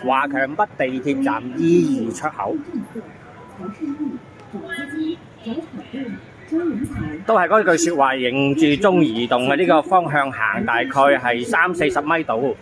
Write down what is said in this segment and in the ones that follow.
華強北地鐵站E2出口，都係嗰句説話，迎住中移動嘅呢個方向行，大概係30-40米度。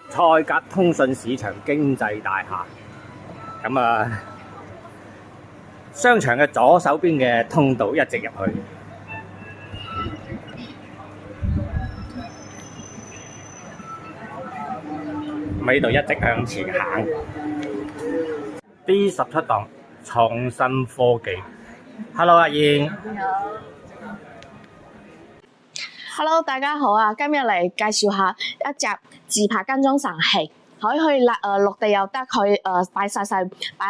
賽格通訊市場經濟大廈，咁啊，商場嘅左手邊嘅通道一直入去。喺度一直向前行。D17 檔創新科技 ，Hello 阿燕。Hello， 大家好啊！今日嚟介紹下一隻自拍跟蹤神器，可以去陸地又得，可以擺喺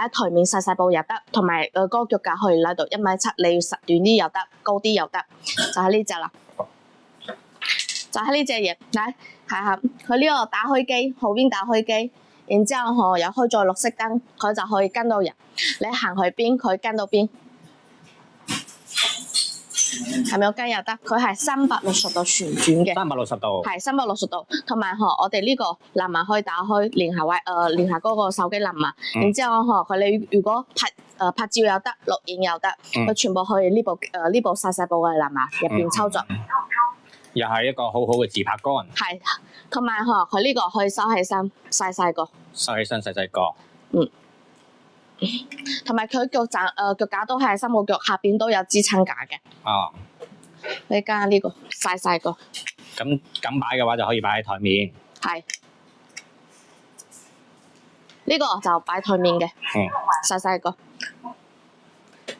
台面細部又得，同埋嗰個腳架可以拉到1.7米，你要實短啲又得，高啲又得，就係呢隻啦。就係呢隻嘢，嚟睇下佢呢個打開機，後邊打開機，然之後又開咗綠色燈，佢就可以跟到人，你行去邊佢跟到邊，係咪有跟又得？佢係360度旋轉嘅，360度，係360度，同埋我哋呢個藍牙可以打開，連下嗰個手機藍牙，然之後佢你如果拍照又得，錄影又得，佢全部可以呢部細部嘅藍牙入邊操作。又係一個好好嘅自拍杆，係，同埋佢呢個可以收起身，細個，細個，同埋佢腳架都係3個腳，下邊都有支撐架嘅。哦，你加呢個細個，咁擺嘅話就可以擺喺台面。係，呢個就擺台面嘅，細個，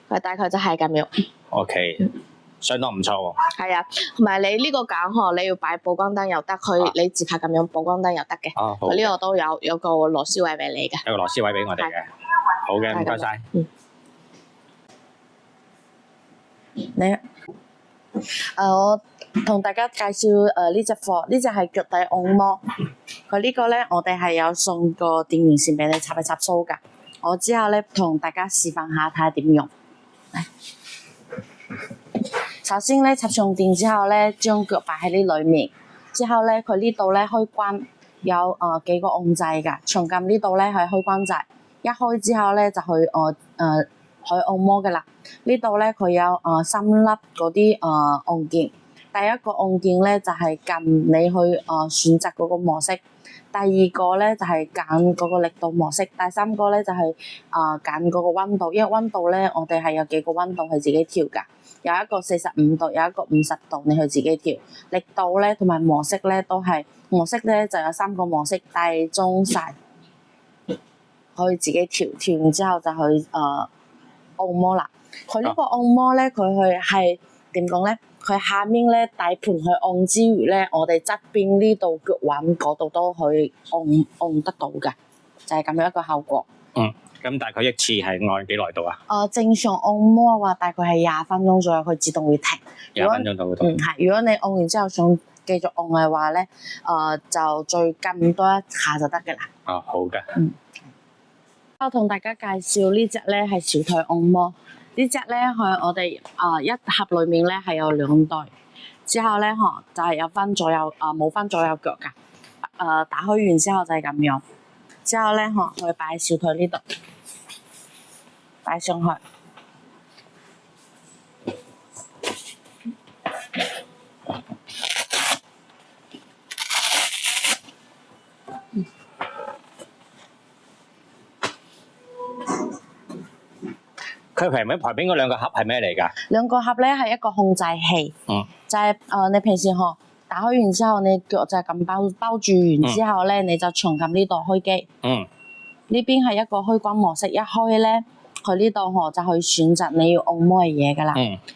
佢大概就係咁樣。OK。相當唔錯喎。係啊，同埋你呢個架你要擺曝光燈又得，你自拍咁樣曝光燈又得嘅。佢呢個都有個螺絲位俾你嘅。有個螺絲位俾我哋嘅。好嘅，唔該晒。你我同大家介紹呢隻貨，呢隻係腳底按摩。佢呢個咧，我哋係有送個電源線俾你插蘇㗎。我之後咧同大家示範下睇下點用。首先咧插上電之後咧，將腳擺喺呢裏面，之後咧佢呢度咧開關有幾個按掣㗎，長撳呢度咧係開關掣，一開之後咧就去按摩㗎啦。呢度咧佢有3粒嗰啲按鍵，第一個按鍵咧就係撳你去選擇嗰個模式，第二個咧就係揀嗰個力度模式，第三個咧就係揀嗰個溫度，因為溫度咧我哋係有幾個溫度係自己調㗎。有一個45度，有一個50度，你去自己調。力度咧同埋模式咧都係，模式咧就有3個模式，大、中、細，可以自己調。調完之後就去按摩啦。佢呢個按摩咧，佢係點講咧？佢下面咧大盤去按之餘咧，我哋側邊呢度腳腕嗰度都可以按得到嘅，就係咁樣一個效果。咁大概一次係按幾耐度啊？正常按摩嘅話，大概係20分鐘左右，佢自動會停。20分鐘到會停。係。如果你按完之後想繼續按嘅話咧，就再撳多一下就得嘅啦。好嘅。我同大家介紹呢隻咧係小腿按摩。呢隻咧係我哋一盒裡面咧係有2對，之後咧就係有分左右冇分左右腳㗎。打開完之後就係咁樣，之後咧可以擺喺小腿呢度。擺上去，佢旁邊嗰兩個盒係咩嚟㗎？兩個盒咧係一個控制器，就係你平時打開完之後，你腳就係咁包住完之後咧，你就長撳呢度開機。呢邊係一個開關模式，一開咧。佢呢度就去選擇你要按摩嘅嘢㗎啦。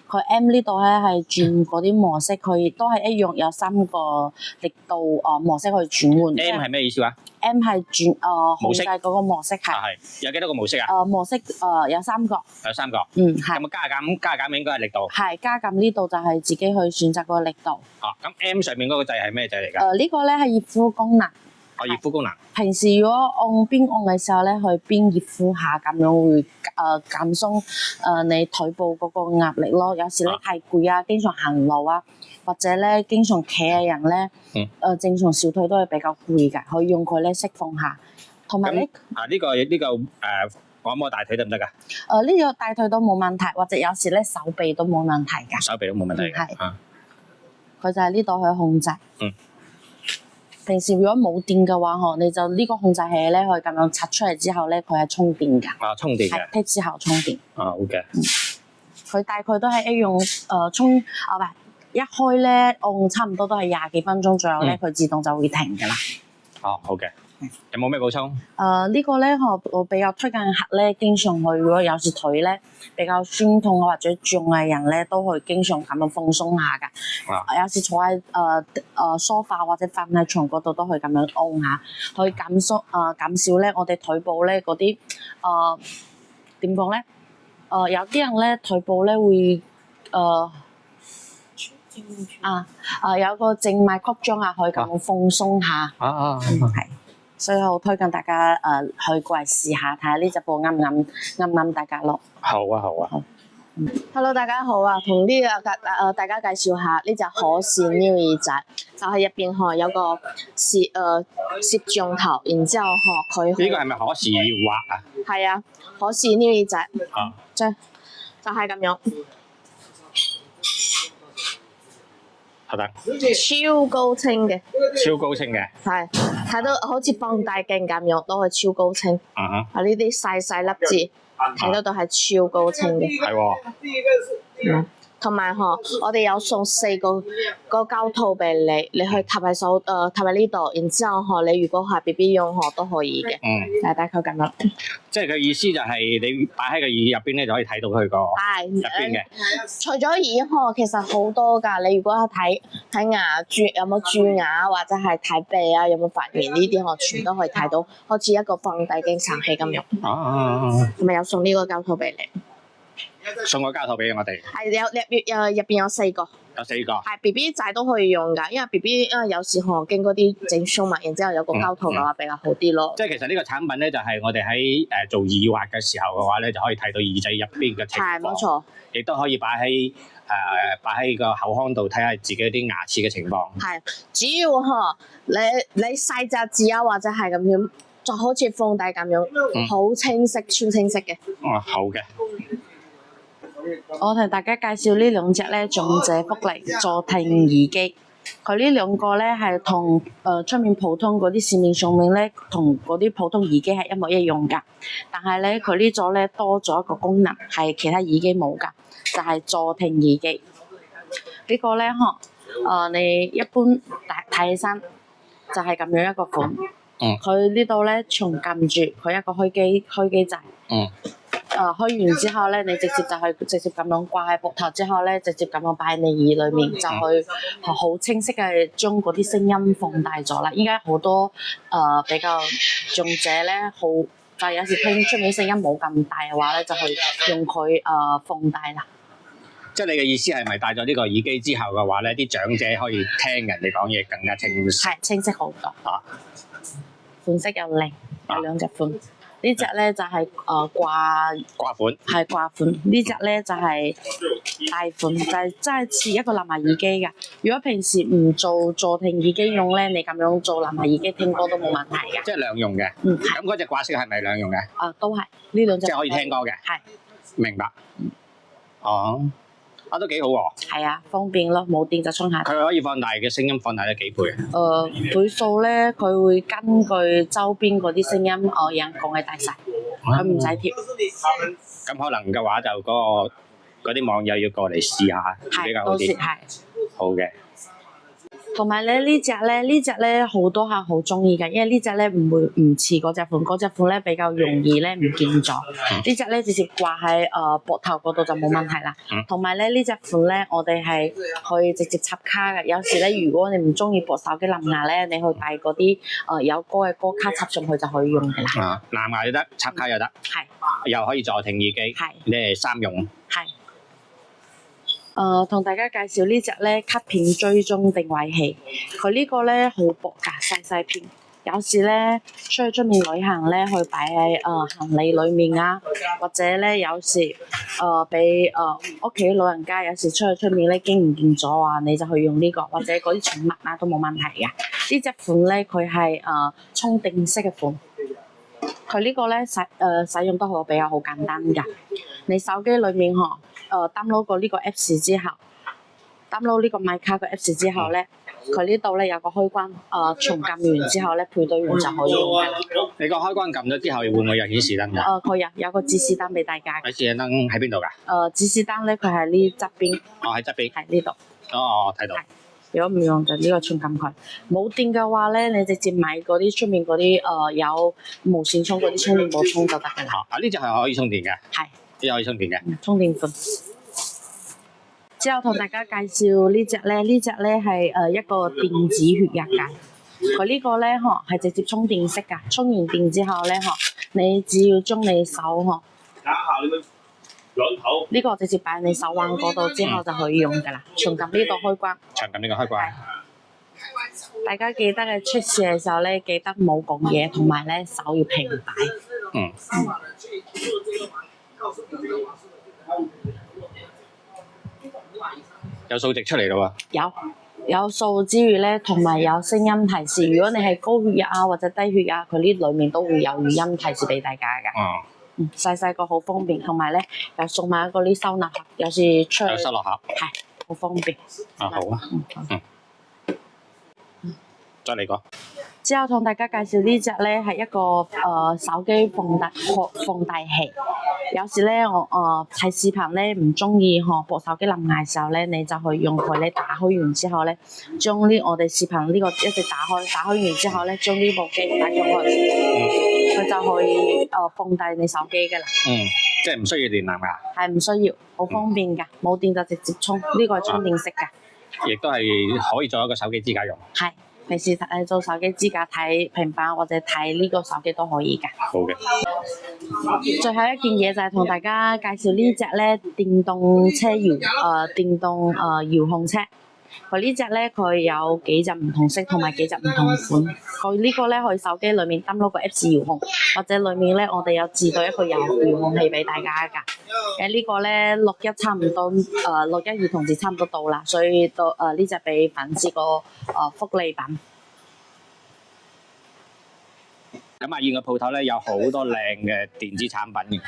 佢 M 呢度咧係轉嗰啲模式，佢都係一樣有3個力度模式去轉換。M 係咩意思話 ？M 係轉控制嗰個模式係。有幾多個模式啊？模式有3個。有3個。係。咁加減應該係力度。係加減呢度就係自己去選擇個力度。咁 M 上面嗰個掣係咩掣嚟㗎？呢個咧係熱敷功能。哦，熱敷功能。平時如果邊按嘅時候咧，去邊熱敷下咁樣會減鬆你腿部嗰個壓力咯。有時咧太攰啊，經常行路啊，或者咧經常企嘅人咧，正常小腿都係比較攰㗎，可以用佢咧釋放下。同埋咧，呢個按摩大腿得唔得㗎？呢個大腿都冇問題，或者有時咧手臂都冇問題㗎。手臂都冇問題。係。佢就係呢度去控制。平時如果冇電嘅話，你就呢個控制器咧，可以咁樣拆出嚟之後咧，佢係充電㗎。充電嘅。係剔之後充電。好嘅。佢大概都係一用一開咧按差唔多都係20幾分鐘左右咧，佢自動就會停㗎啦。好嘅。有冇咩補充？呢個咧我比較推薦客咧，經常去如果有時腿咧比較酸痛或者脹嘅人咧，都可以經常咁樣放鬆下㗎。有時坐喺梳化或者瞓喺床嗰度都可以咁樣按下，可以減少咧我哋腿部咧嗰啲點講咧？有啲人咧腿部咧會有個靜脈曲張啊，可以咁樣放鬆下。係。所以我推薦大家去過嚟試下，睇下呢隻布啱唔啱大家咯。好。Hello， 大家好啊！同大家介紹下呢隻可視撩耳仔，就係入邊有個攝像頭，然之後佢呢個係咪可視滑啊？係啊，可視撩耳仔。就係咁樣。超高清嘅。係睇到好似放大鏡咁樣，都係超高清。呢啲細粒字睇到都係超高清嘅。係喎。同埋我哋有送4個膠套俾你，你去貼喺呢度，然之後你如果係 BB 用都可以嘅。大概咁樣。即係佢意思就係你擺喺個耳入邊咧，就可以睇到佢個入邊嘅。除咗耳其實好多㗎。你如果係睇牙有冇蛀牙，或者係睇鼻啊有冇發炎呢啲，全都可以睇到，好似一個放大鏡神器咁樣。咪有送呢個膠套俾你。送個膠套俾我哋。係入邊有4個。有4個。係 BB 仔都可以用㗎，因為 BB 有時經嗰啲整傷物，然之後有個膠套嘅話比較好啲咯。即係其實呢個產品咧，就係我哋喺做耳滑嘅時候嘅話咧，就可以睇到耳仔入邊嘅情況。係冇錯。亦都可以擺喺個口腔度睇下自己啲牙齒嘅情況。係，主要你細隻字啊，或者係咁樣，就好似放大咁樣，好清晰，超清晰嘅。好嘅。我同大家介紹呢2隻咧，長者福利助聽耳機。佢呢2個咧係同出面普通嗰啲市面上面咧，同嗰啲普通耳機係一模一樣㗎。但係咧，佢呢組咧多咗一個功能，係其他耳機冇㗎，就係助聽耳機。呢個咧你一般睇起身就係咁樣一個款。佢呢度咧重撳住，佢一個開機掣。開完之後咧，你直接咁樣掛喺膊頭之後咧，直接咁樣擺喺你耳裏面，就去好清晰嘅將嗰啲聲音放大咗啦。依家好多比較長者咧，就有時聽出面聲音冇咁大嘅話咧，就去用佢放大啦。即係你嘅意思係咪戴咗呢個耳機之後嘅話咧，啲長者可以聽人哋講嘢更加清晰？係清晰好多。款式又靚，有2隻款。呢隻咧就係掛款，係掛款。呢隻咧就係大款，就係真係似一個藍牙耳機㗎。如果平時唔做助聽耳機用咧，你咁樣做藍牙耳機聽歌都冇問題嘅。即係兩用嘅。咁嗰隻掛式係咪兩用嘅？都係呢2隻。即係可以聽歌嘅。係。明白。都幾好喎。係啊，方便咯，冇電就充下。佢可以放大嘅聲音放大咗幾倍啊？倍數咧，佢會根據周邊嗰啲聲音，有人講嘅大細，佢唔使調。咁可能嘅話就嗰啲網友要過嚟試下，比較好啲。係。好嘅。同埋咧呢隻咧好多客好中意嘅，因為呢隻咧唔似嗰隻款，嗰隻款咧比較容易咧唔見咗。呢隻咧直接掛喺膊頭嗰度就冇問題啦。同埋咧呢隻款咧，我哋係可以直接插卡嘅。有時咧，如果你唔中意部手機藍牙咧，你去帶嗰啲有歌嘅歌卡插上去就可以用嘅啦。藍牙又得，插卡又得，係又可以助聽耳機，係你係3用。係。同大家介紹呢隻咧卡片追蹤定位器，佢呢個咧好薄㗎，細片，有時咧出面旅行咧，去擺喺行李裡面啊，或者咧有時俾屋企老人家有時出面咧經唔見咗啊，你就去用呢個，或者嗰啲寵物啊都冇問題嘅。呢隻款咧佢係充電式嘅款，佢呢個咧使用得好比較好簡單㗎。你手機裡面download 過呢個 Apps 之後，download 呢個米卡嘅 Apps 之後咧，佢呢度咧有個開關，重撳完之後咧配對完就可以用㗎啦。你個開關撳咗之後，會唔會有顯示燈㗎？佢有個指示燈俾大家。指示燈喺邊度㗎？指示燈咧佢喺呢側邊。喺側邊。喺呢度。睇到。如果唔用就呢個重撳佢。冇電嘅話咧，你直接買嗰啲出面嗰啲有無線充嗰啲充電寶充就得㗎啦。呢隻係可以充電嘅。係。呢隻可以充電嘅。充電款。之後同大家介紹呢隻咧係一個電子血壓計。佢呢個咧係直接充電式㗎，充完電之後咧你只要將你手呢個直接擺你手腕嗰度之後就可以用㗎啦。長撳呢度開關。長撳呢個開關。大家記得嘅出事嘅時候咧，記得冇講嘢，同埋咧手要平擺。有數值出嚟咯喎！有數之餘咧，同埋有聲音提示。如果你係高血壓啊或者低血壓，佢呢裡面都會有語音提示俾大家㗎。細個好方便，同埋咧又送埋嗰啲收納盒，有時出去有收納盒，係好方便。好啊。再嚟個。之後同大家介紹呢隻咧係一個手機放大器。有時咧我睇視頻咧唔中意部手機冧牙嘅時候咧，你就去用佢咧打開完之後咧，將我哋視頻呢個一直打開完之後咧，將呢部機擺上去，佢就可以放大你手機㗎啦。即係唔需要電能㗎。係唔需要，好方便㗎，冇電就直接充，呢個係充電式㗎。亦都係可以做一個手機支架用。係。平時做手機支架睇平板或者睇呢個手機都可以㗎。好嘅。最後一件嘢就係同大家介紹呢隻咧電動遙控車。佢呢隻咧佢有幾隻唔同色同埋幾隻唔同款。佢呢個咧可以手機裡面 download 個 Apps 遙控，或者裡面咧我哋有自帶一個遙控器俾大家㗎。呢個咧61差唔多61兒童節差唔多到啦，所以呢隻俾粉絲個福利品。咁阿燕嘅鋪頭咧有好多靚嘅電子產品嘅。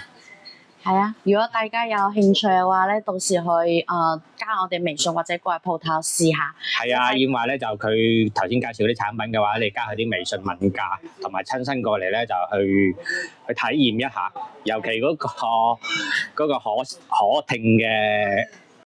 係啊，如果大家有興趣嘅話咧，到時去加我哋微信或者過嚟鋪頭試下。係啊，阿燕話咧就佢頭先介紹啲產品嘅話，你加佢啲微信問價，同埋親身過嚟咧就去體驗一下，尤其嗰個可聽嘅